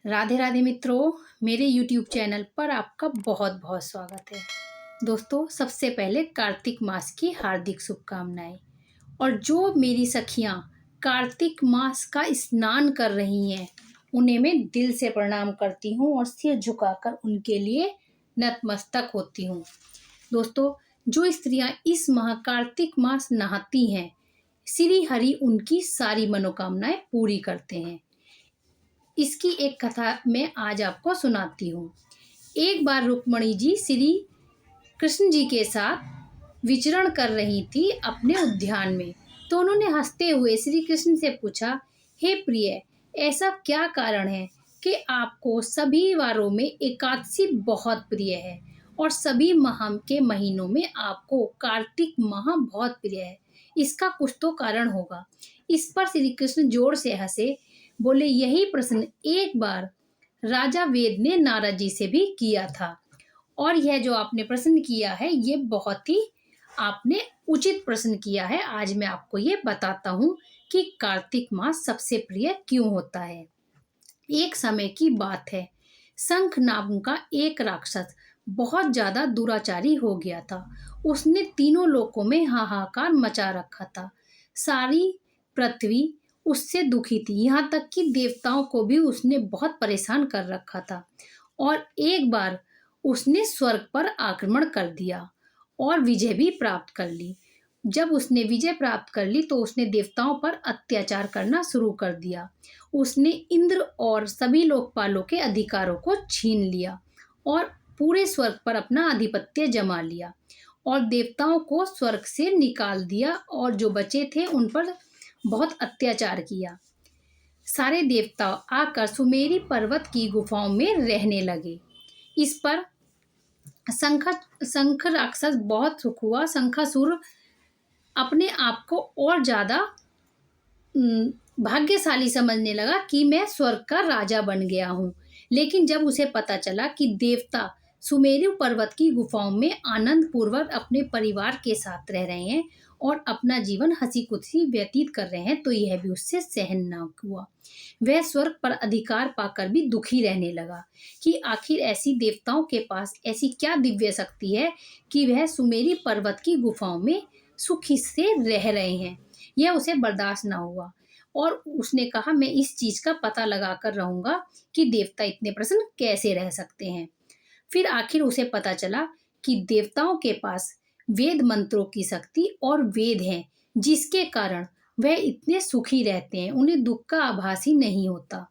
राधे राधे मित्रों, मेरे YouTube channel पर आपका बहुत बहुत स्वागत है। दोस्तों, सबसे पहले कार्तिक मास की हार्दिक शुभकामनाएं। और जो मेरी सखियां कार्तिक मास का स्नान कर रही हैं, उन्हें मैं दिल से प्रणाम करती हूं और सिर झुकाकर उनके लिए नतमस्तक होती हूं। दोस्तों, जो स्त्रियां इस माह कार्तिक मास नहाती हैं, श्री हरि उनकी सारी मनोकामनाएं पूरी करते हैं। इसकी एक कथा मैं आज आपको सुनाती हूँ। एक बार रुक्मणी जी श्री कृष्ण जी के साथ विचरण कर रही थी अपने उद्यान में। तो उन्होंने हंसते हुए श्री कृष्ण से पूछा, हे प्रिय, ऐसा क्या कारण है कि आपको सभी वारों में एकादशी बहुत प्रिय है और सभी माह के महीनों में आपको कार्तिक माह बहुत प्रिय है? इसका कुछ तो कारण होगा। इस पर श्री कृष्ण जोर से हंसे, बोले, यही प्रश्न एक बार राजा वेद ने नारद जी से भी किया था और यह जो आपने प्रश्न किया है, ये बहुत ही आपने उचित प्रश्न किया है। आज मैं आपको ये बताता हूँ कि कार्तिक मास सबसे प्रिय क्यों होता है। एक समय की बात है, शंख नाम का एक राक्षस बहुत ज्यादा दुराचारी हो गया था। उसने तीनों लोकों में हाहाकार मचा रखा था। सारी पृथ्वी उससे दुखी थी, यहाँ तक कि देवताओं को भी उसने बहुत परेशान कर रखा था। और एक बार उसने स्वर्ग पर आक्रमण कर दिया और विजय भी प्राप्त कर ली। जब उसने विजय प्राप्त कर ली तो उसने देवताओं पर अत्याचार करना शुरू कर दिया। उसने इंद्र और सभी लोकपालों के अधिकारों को छीन लिया और पूरे स्वर्ग पर अपना आधिपत्य जमा लिया और देवताओं को स्वर्ग से निकाल दिया और जो बचे थे उन पर बहुत अत्याचार किया। सारे देवता आकर सुमेरी पर्वत की गुफाओं में रहने लगे। इस पर शंख राक्षस बहुत सुख हुआ। शंखासुर अपने आप को और ज्यादा भाग्यशाली समझने लगा कि मैं स्वर्ग का राजा बन गया हूँ। लेकिन जब उसे पता चला कि देवता सुमेरु पर्वत की गुफाओं में आनंद पूर्वक अपने परिवार के साथ रह रहे हैं और अपना जीवन हंसी खुशी व्यतीत कर रहे हैं, तो यह भी उससे सहन न हुआ। वह स्वर्ग पर अधिकार पाकर भी दुखी रहने लगा कि आखिर ऐसी देवताओं के पास ऐसी क्या दिव्य शक्ति है कि वह सुमेरी पर्वत की गुफाओं में सुखी से रह रहे हैं। यह उसे बर्दाश्त ना हुआ और उसने कहा, मैं इस चीज का पता लगा कर रहूंगा कि देवता इतने प्रसन्न कैसे रह सकते हैं। फिर आखिर उसे पता चला कि देवताओं के पास वेद मंत्रों की शक्ति और वेद हैं, जिसके कारण वह इतने सुखी रहते हैं, उन्हें दुख का आभास ही नहीं होता।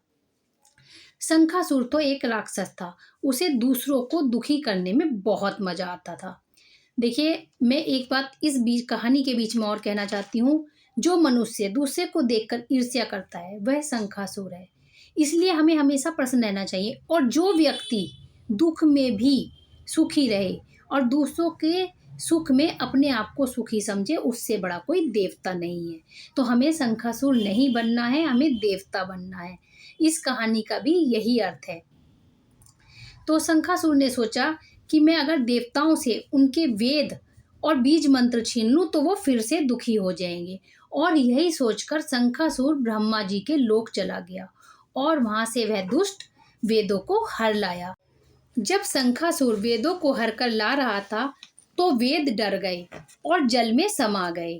शंखासुर तो एक राक्षस था, उसे दूसरों को दुखी करने में बहुत मजा आता था। देखिए, मैं एक बात इस बीच कहानी के बीच में और कहना चाहती हूँ। जो मनुष्य दूसरे को देखकर ईर्ष्या करता है, वह शंखासुर है। इसलिए हमें हमेशा प्रसन्न रहना चाहिए और जो व्यक्ति दुख में भी सुखी रहे और दूसरों के सुख में अपने आप को सुखी समझे, उससे बड़ा कोई देवता नहीं है। तो हमें शंखासुर नहीं बनना है, हमें देवता बनना है। इस कहानी का भी यही अर्थ है। तो शंखासुर ने सोचा कि मैं अगर देवताओं से उनके वेद और बीज मंत्र छीन लूं तो वो फिर से दुखी हो जाएंगे। और यही सोचकर शंखासुर ब्रह्मा जी के लोक चला गया और वहां से वह दुष्ट वेदों को हर लाया। जब शंखासुर वेदों को हर कर ला रहा था तो वेद डर गए और जल में समा गए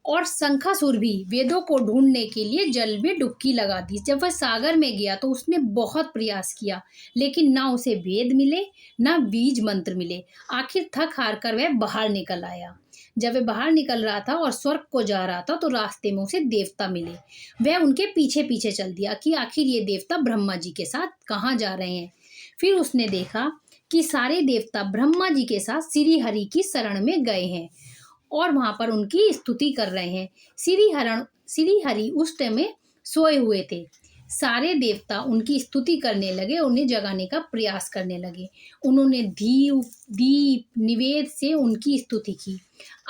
और शंखासुर भी वेदों को ढूंढने के लिए जल में डुबकी लगा दी। जब वह सागर में गया तो उसने बहुत प्रयास किया, लेकिन ना उसे वेद मिले ना बीज मंत्र मिले। आखिर थक हार कर वह बाहर निकल आया। जब वह बाहर निकल रहा था और स्वर्ग को जा रहा था तो रास्ते में उसे देवता मिले। वह उनके पीछे पीछे चल दिया कि आखिर ये देवता ब्रह्मा जी के साथ कहाँ जा रहे हैं। फिर उसने देखा कि सारे देवता ब्रह्मा जी के साथ श्री हरि की शरण में गए हैं और वहां पर उनकी स्तुति कर रहे हैं। श्री हरि उस टाइम में सोए हुए थे। सारे देवता उनकी स्तुति करने लगे, उन्हें जगाने का प्रयास करने लगे। उन्होंने दीप निवेद से उनकी स्तुति की।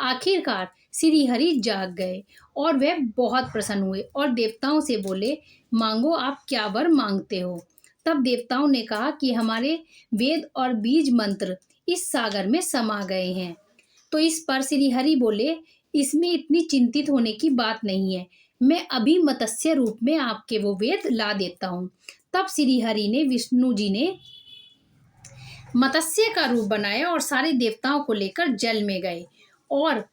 आखिरकार श्री हरि जाग गए और वह बहुत प्रसन्न हुए और देवताओं से बोले, मांगो, आप क्या वर मांगते हो। तब देवताओं ने कहा कि हमारे वेद और बीज मंत्र इस सागर में समा गए हैं। तो इस पर श्री हरि बोले, इसमें इतनी चिंतित होने की बात नहीं है। मैं अभी मत्स्य रूप में आपके वो वेद ला देता हूँ। तब श्री हरि ने, विष्णु जी ने मत्स्य का रूप बनाया और सारे देवताओं को लेकर जल में गए और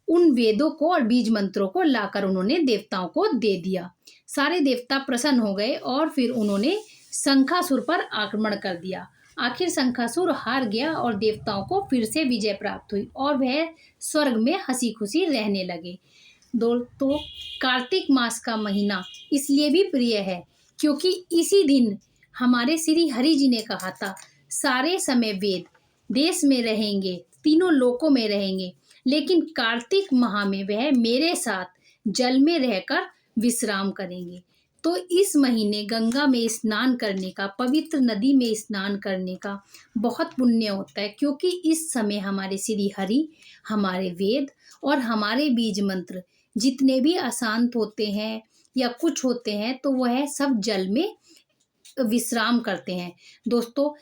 उन वेदों को और बीज मंत्रों को लाकर उन्होंने देवताओं को दे दिया। सारे देवता प्रसन्न हो गए और फिर उन्होंने शंखासुर पर आक्रमण कर दिया। आखिर शंखासुर हार गया और देवताओं को फिर से विजय प्राप्त हुई और वह स्वर्ग में हंसी खुशी रहने लगे। दोस्तों, कार्तिक मास का महीना इसलिए भी प्रिय है क्योंकि इसी दिन हमारे श्री हरि जी ने कहा था, सारे समय वेद देश में रहेंगे, तीनों लोकों में रहेंगे, लेकिन कार्तिक माह में वह मेरे साथ जल में रहकर विश्राम करेंगे। तो इस महीने गंगा में स्नान करने का, पवित्र नदी में स्नान करने का बहुत पुण्य होता है, क्योंकि इस समय हमारे श्री हरि, हमारे वेद और हमारे बीज मंत्र जितने भी अशांत होते हैं या कुछ होते हैं तो वह सब जल में विश्राम करते हैं। दोस्तों,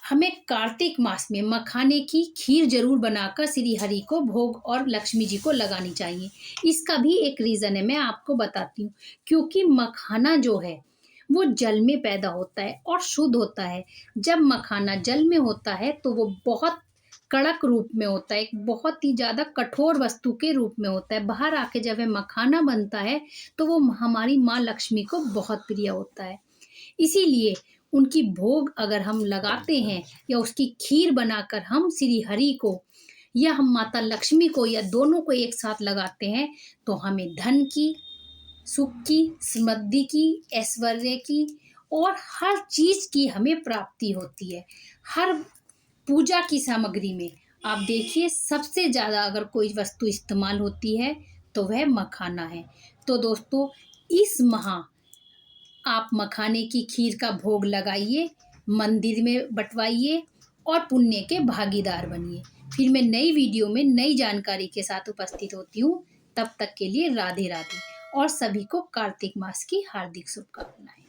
हमें कार्तिक मास में मखाने की खीर जरूर बनाकर श्री हरि को भोग और लक्ष्मी जी को लगानी चाहिए। इसका भी एक रीज़न है, मैं आपको बताती हूँ। क्योंकि मखाना जो है वो जल में पैदा होता है और शुद्ध होता है। जब मखाना जल में होता है तो वो बहुत कड़क रूप में होता है, एक बहुत ही ज़्यादा कठोर वस्तु के रूप में होता है। बाहर आके जब वह मखाना बनता है तो वो हमारी माँ लक्ष्मी को बहुत प्रिय होता है। इसीलिए उनकी भोग अगर हम लगाते हैं या उसकी खीर बनाकर हम श्री हरि को या हम माता लक्ष्मी को या दोनों को एक साथ लगाते हैं तो हमें धन की, सुख की, समृद्धि की, ऐश्वर्य की और हर चीज़ की हमें प्राप्ति होती है। हर पूजा की सामग्री में आप देखिए, सबसे ज़्यादा अगर कोई वस्तु इस्तेमाल होती है तो वह मखाना है। तो दोस्तों, इस माह आप मखाने की खीर का भोग लगाइए, मंदिर में बंटवाइए और पुण्य के भागीदार बनिए। फिर मैं नई वीडियो में नई जानकारी के साथ उपस्थित होती हूँ। तब तक के लिए राधे राधे और सभी को कार्तिक मास की हार्दिक शुभकामनाएं।